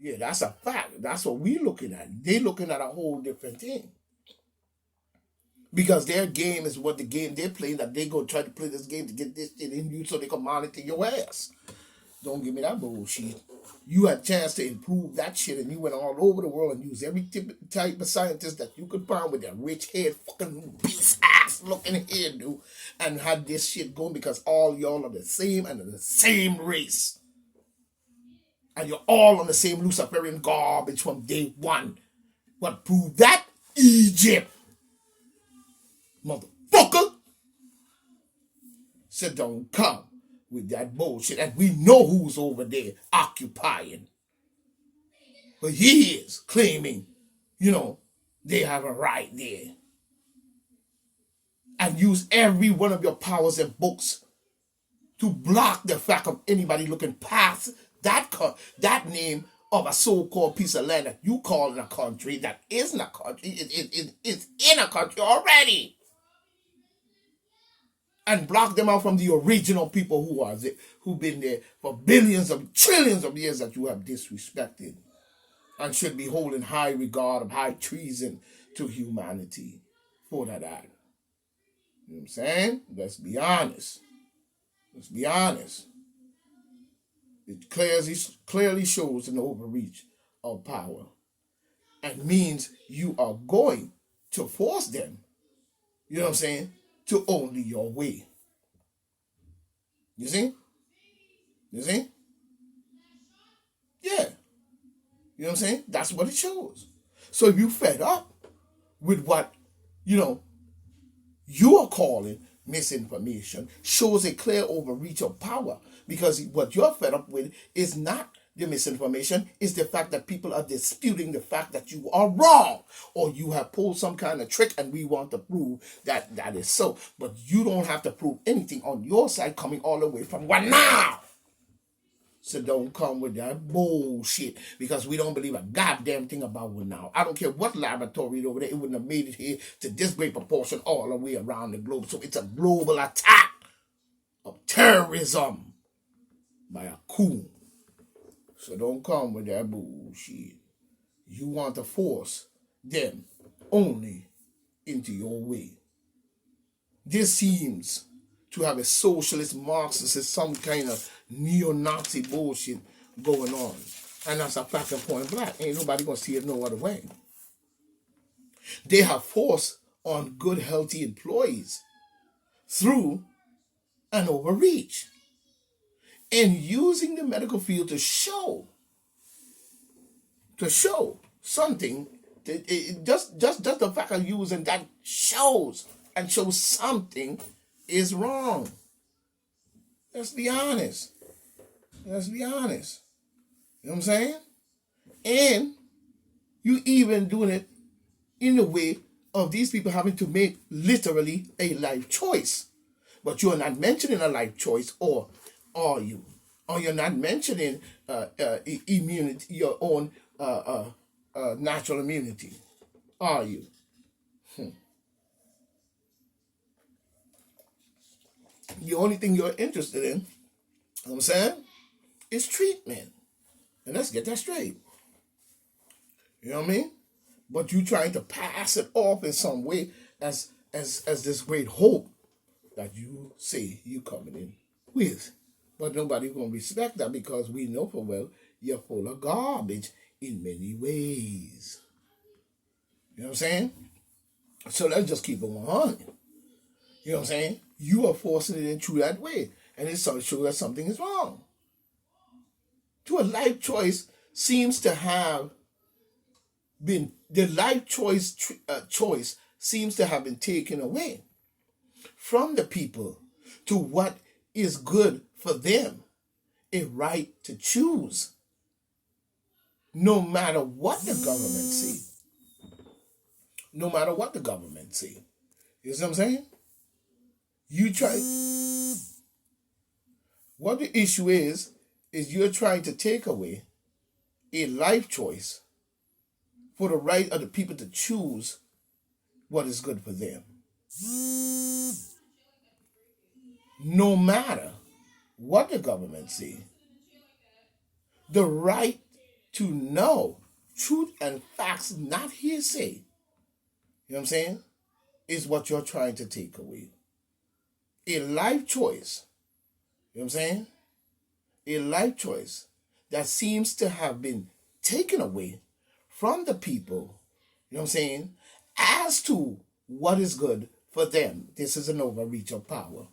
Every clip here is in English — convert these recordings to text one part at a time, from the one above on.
Yeah, that's a fact. That's what we're looking at. They're looking at a whole different thing. Because their game is what the game they're playing, that they go try to play this game to get this shit in you so they can monitor your ass. Don't give me that bullshit. You had a chance to improve that shit and you went all over the world and used every type of scientist that you could find with their rich head, fucking beast ass looking hairdo, and had this shit going because all y'all are the same and the same race. And you're all on the same Luciferian garbage from day one. What proved that? Egypt. Motherfucker. So don't come with that bullshit. And we know who's over there occupying. But he is claiming, they have a right there. And use every one of your powers and books to block the fact of anybody looking past that name of a so-called piece of land that you call in a country that isn't a country. It's in a country already. And block them out from the original people who've been there for billions of trillions of years that you have disrespected and should be holding high regard of high treason to humanity for that act. You know what I'm saying? Let's be honest. Let's be honest. It clearly shows an overreach of power and means you are going to force them, you know what I'm saying, to only your way. You see? You see? Yeah. You know what I'm saying? That's what it shows. So if you fed up with what, you are calling misinformation, shows a clear overreach of power. Because what you're fed up with is not the misinformation, it's the fact that people are disputing the fact that you are wrong or you have pulled some kind of trick and we want to prove that that is so. But you don't have to prove anything on your side coming all the way from what now? So don't come with that bullshit because we don't believe a goddamn thing about it now. I don't care what laboratory over there, it wouldn't have made it here to this great proportion all the way around the globe. So it's a global attack of terrorism by a coon. So don't come with that bullshit. You want to force them only into your way. This seems to have a socialist, Marxist, some kind of neo-Nazi bullshit going on. And that's a fact of point blank. Ain't nobody gonna see it no other way. They have forced on good, healthy employees through an overreach and using the medical field to show something. Just the fact of using that shows something is wrong. Let's be honest. Let's be honest. You know what I'm saying? And you even doing it in the way of these people having to make literally a life choice. But you're not mentioning a life choice, or are you? Or you're not mentioning immunity, your own natural immunity, are you? The only thing you're interested in, you know what I'm saying, is treatment. And let's get that straight. You know what I mean? But you trying to pass it off in some way as this great hope that you say you coming in with. But nobody's gonna respect that because we know for well you're full of garbage in many ways. You know what I'm saying? So let's just keep it 100. You know what I'm saying? You are forcing it in through that way. And it's shows that something is wrong. To a life choice seems to have been, the life choice seems to have been taken away from the people to what is good for them. A right to choose. No matter what the government say. No matter what the government say. You see what I'm saying? You try. What the issue is you're trying to take away a life choice for the right of the people to choose what is good for them. No matter what the government say, the right to know truth and facts, not hearsay, you know what I'm saying, is what you're trying to take away. A life choice, you know what I'm saying? A life choice that seems to have been taken away from the people, you know what I'm saying, as to what is good for them. This is an overreach of power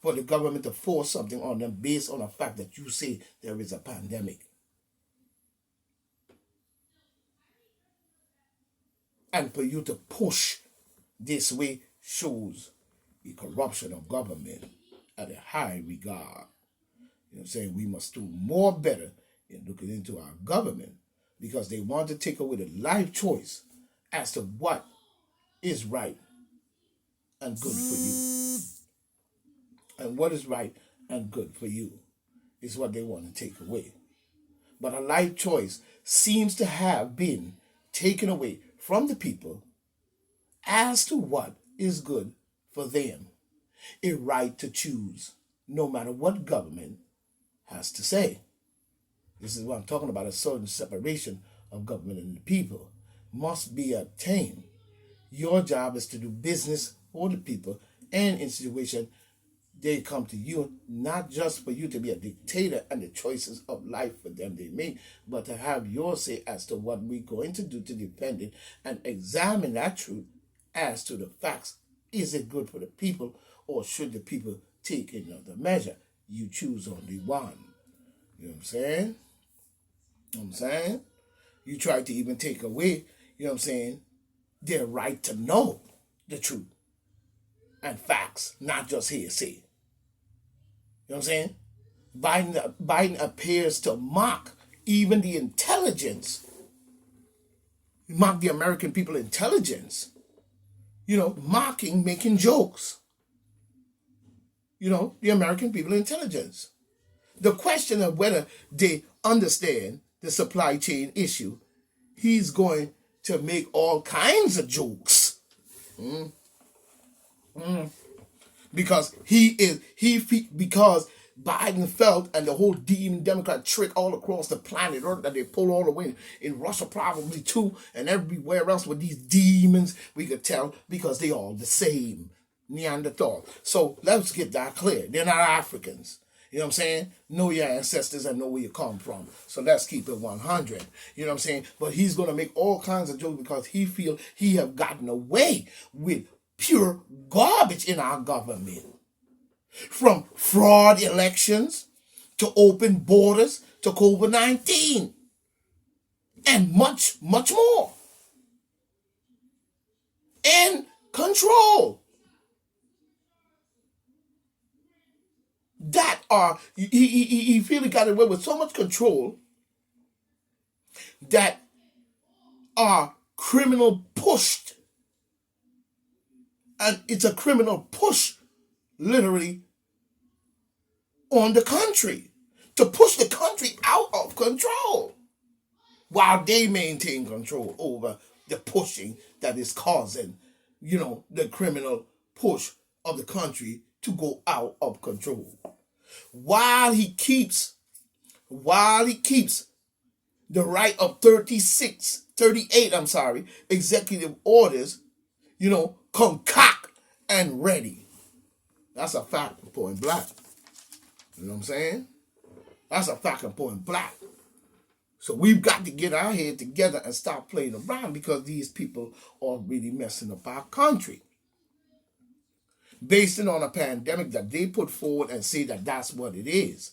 for the government to force something on them based on the fact that you say there is a pandemic. And for you to push this way shows the corruption of government at a high regard. You know what I'm saying? We must do more better in looking into our government because they want to take away the life choice as to what is right and good for you. And what is right and good for you is what they want to take away. But a life choice seems to have been taken away from the people as to what is good for them. A right to choose, no matter what government has to say. This is what I'm talking about. A certain separation of government and the people must be obtained. Your job is to do business for the people, and in situation they come to you, not just for you to be a dictator and the choices of life for them they make, but to have your say as to what we're going to do to defend it and examine that truth as to the facts. Is it good for the people, or should the people take another measure? You choose only one. You know what I'm saying? You know what I'm saying? You try to even take away, you know what I'm saying, their right to know the truth and facts, not just hearsay. You know what I'm saying? Biden appears to mock even the intelligence, mock the American people intelligence, you know, mocking, making jokes, you know, the American people intelligence. The question of whether they understand the supply chain issue, he's going to make all kinds of jokes. Because because Biden felt, and the whole Democrat trick all across the planet Earth that they pull all the way in Russia probably too, and everywhere else with these demons, we could tell because they all the same Neanderthal. So let's get that clear. They're not Africans. You know what I'm saying? Know your ancestors and know where you come from. So let's keep it 100. You know what I'm saying? But he's going to make all kinds of jokes because he feel he have gotten away with pure garbage in our government. From fraud elections to open borders to COVID-19 and much, much more. And control. That are, he feel he got away with so much control that are criminal pushed. And it's a criminal push, literally, on the country. To push the country out of control. While they maintain control over the pushing that is causing, you know, the criminal push of the country to go out of control. While he keeps the right of 38 executive orders, you know, concoct and ready. That's a fact in point blank. You know what I'm saying? That's a fact in point blank. So we've got to get our head together and stop playing around because these people are really messing up our country. Based on a pandemic that they put forward and say that that's what it is.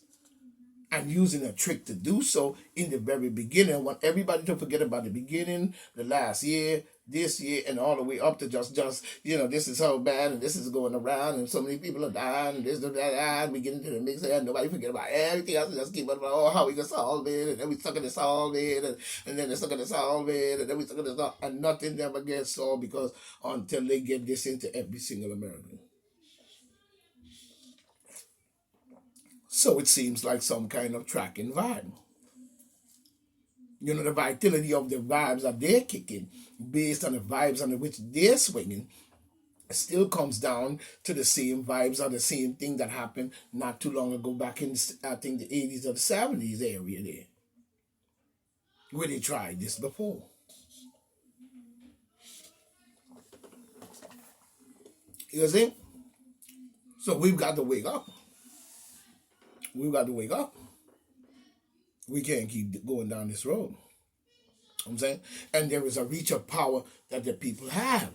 And using a trick to do so in the very beginning. I want everybody to forget about the beginning, the last year, this year, and all the way up to just you know, this is so bad and this is going around and so many people are dying and this and that, and we get into the mix and nobody forget about everything else and just keep on about how we can solve it, and then we suck at it, solve it, and then they suck at it, solve it, and then we suck at it, and nothing ever gets solved because until they get this into every single American. So it seems like some kind of tracking vibe. You know, the vitality of the vibes that they're kicking based on the vibes under which they're swinging still comes down to the same vibes or the same thing that happened not too long ago back in, I think, the 80s or the 70s area there. where they tried this before. You see? So we've got to wake up. We've got to wake up. We can't keep going down this road. You know what I'm saying? And there is a reach of power that the people have.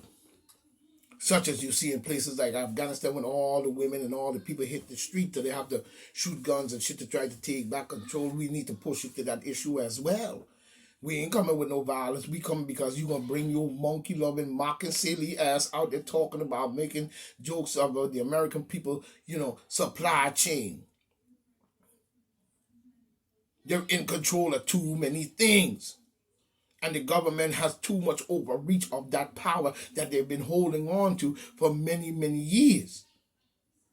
Such as you see in places like Afghanistan when all the women and all the people hit the street that they have to shoot guns and shit to try to take back control. We need to push it to that issue as well. We ain't coming with no violence. We come because you're going to bring your monkey-loving, mocking, silly ass out there talking about making jokes about the American people, supply chain. They're in control of too many things. And the government has too much overreach of that power that they've been holding on to for many, many years.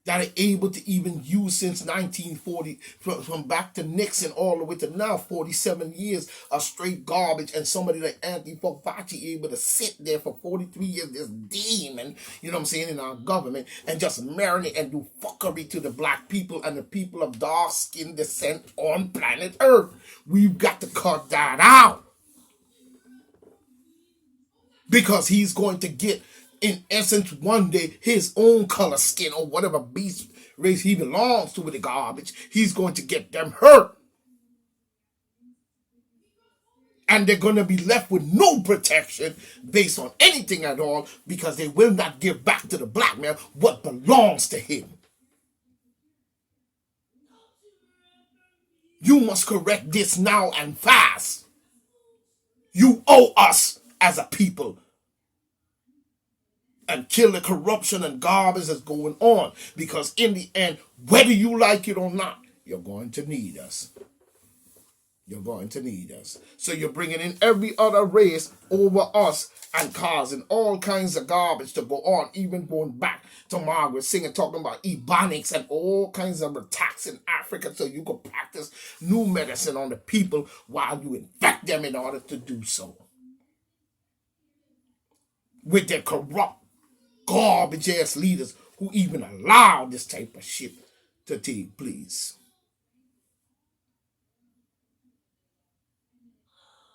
That are able to even use since 1940, from back to Nixon all the way to now, 47 years of straight garbage. And somebody like Anthony Fauci able to sit there for 43 years, this demon, in our government, and just marinate and do fuckery to the black people and the people of dark skin descent on planet Earth. We've got to cut that out. Because he's going to get, in essence, one day, his own color skin or whatever beast race he belongs to with the garbage. He's going to get them hurt. And they're going to be left with no protection based on anything at all because they will not give back to the black man what belongs to him. You must correct this now and fast. You owe us as a people. And kill the corruption and garbage that's going on. Because in the end, whether you like it or not, you're going to need us. You're going to need us. So you're bringing in every other race over us and causing all kinds of garbage to go on, even going back to Margaret Singer talking about Ebonics and all kinds of attacks in Africa so you can practice new medicine on the people while you infect them in order to do so. With their corrupt, garbage-ass leaders who even allow this type of shit to take place.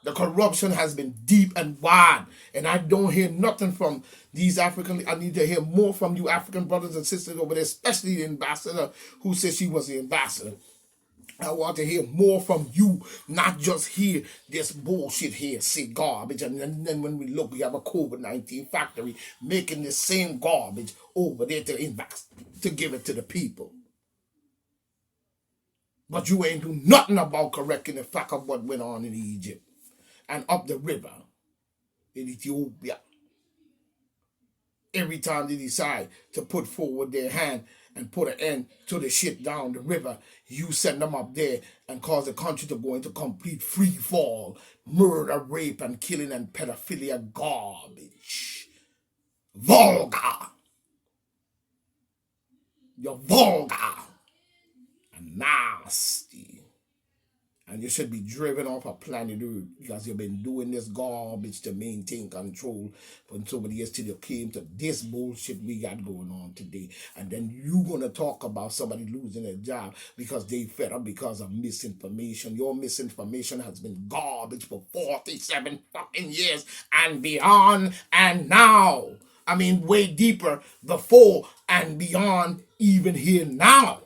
The corruption has been deep and wide, and I don't hear nothing from these African. I need to hear more from you African brothers and sisters over there, especially the ambassador who said she was the ambassador. I want to hear more from you, not just hear this bullshit here, say garbage, and then when we look, we have a COVID-19 factory making the same garbage over there to invest, to give it to the people. But you ain't do nothing about correcting the fact of what went on in Egypt and up the river in Ethiopia. Every time they decide to put forward their hand and put an end to the shit down the river, you send them up there and cause the country to go into complete free fall, murder, rape, and killing and pedophilia garbage. Vulgar. You're vulgar and nasty. And you should be driven off of planet Earth because you've been doing this garbage to maintain control for so many years till you came to this bullshit we got going on today. And then you going to talk about somebody losing a job because they fed up because of misinformation. Your misinformation has been garbage for 47 fucking years and beyond and now. I mean, way deeper before and beyond even here now.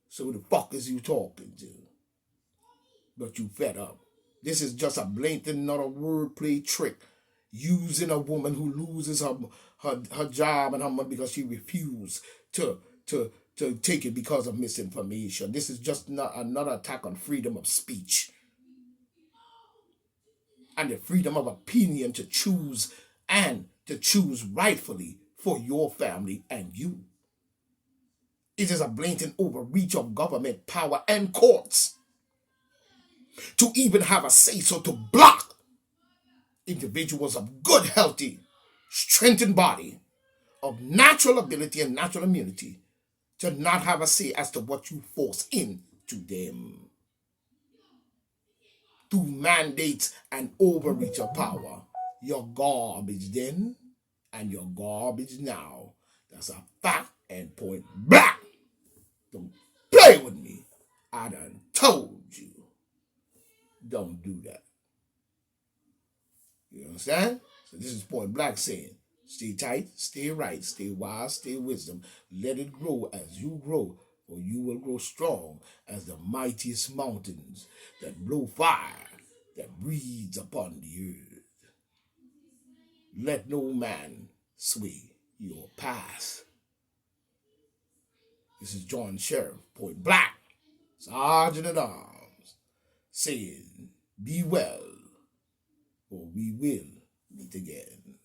So who the fuck is you talking to? But you fed up. This is just a blatant, not a wordplay trick. Using a woman who loses her job and her money because she refused to take it because of misinformation. This is just not another attack on freedom of speech. And the freedom of opinion to choose and to choose rightfully for your family and you. It is a blatant overreach of government power and courts to even have a say-so to block individuals of good, healthy, strengthened body, of natural ability and natural immunity, to not have a say as to what you force into them. Through mandates and overreach of power. You're garbage then, and you're garbage now. That's a fact and point blank. Don't play with me. I done told you. don't do that. You understand? So this is point blank saying, stay tight, stay right, stay wise, stay wisdom. Let it grow as you grow, for you will grow strong as the mightiest mountains that blow fire, that breathes upon the earth. Let no man sway your path. This is John Sheriff, point blank, Sergeant at Arms, saying, be well, or we will meet again.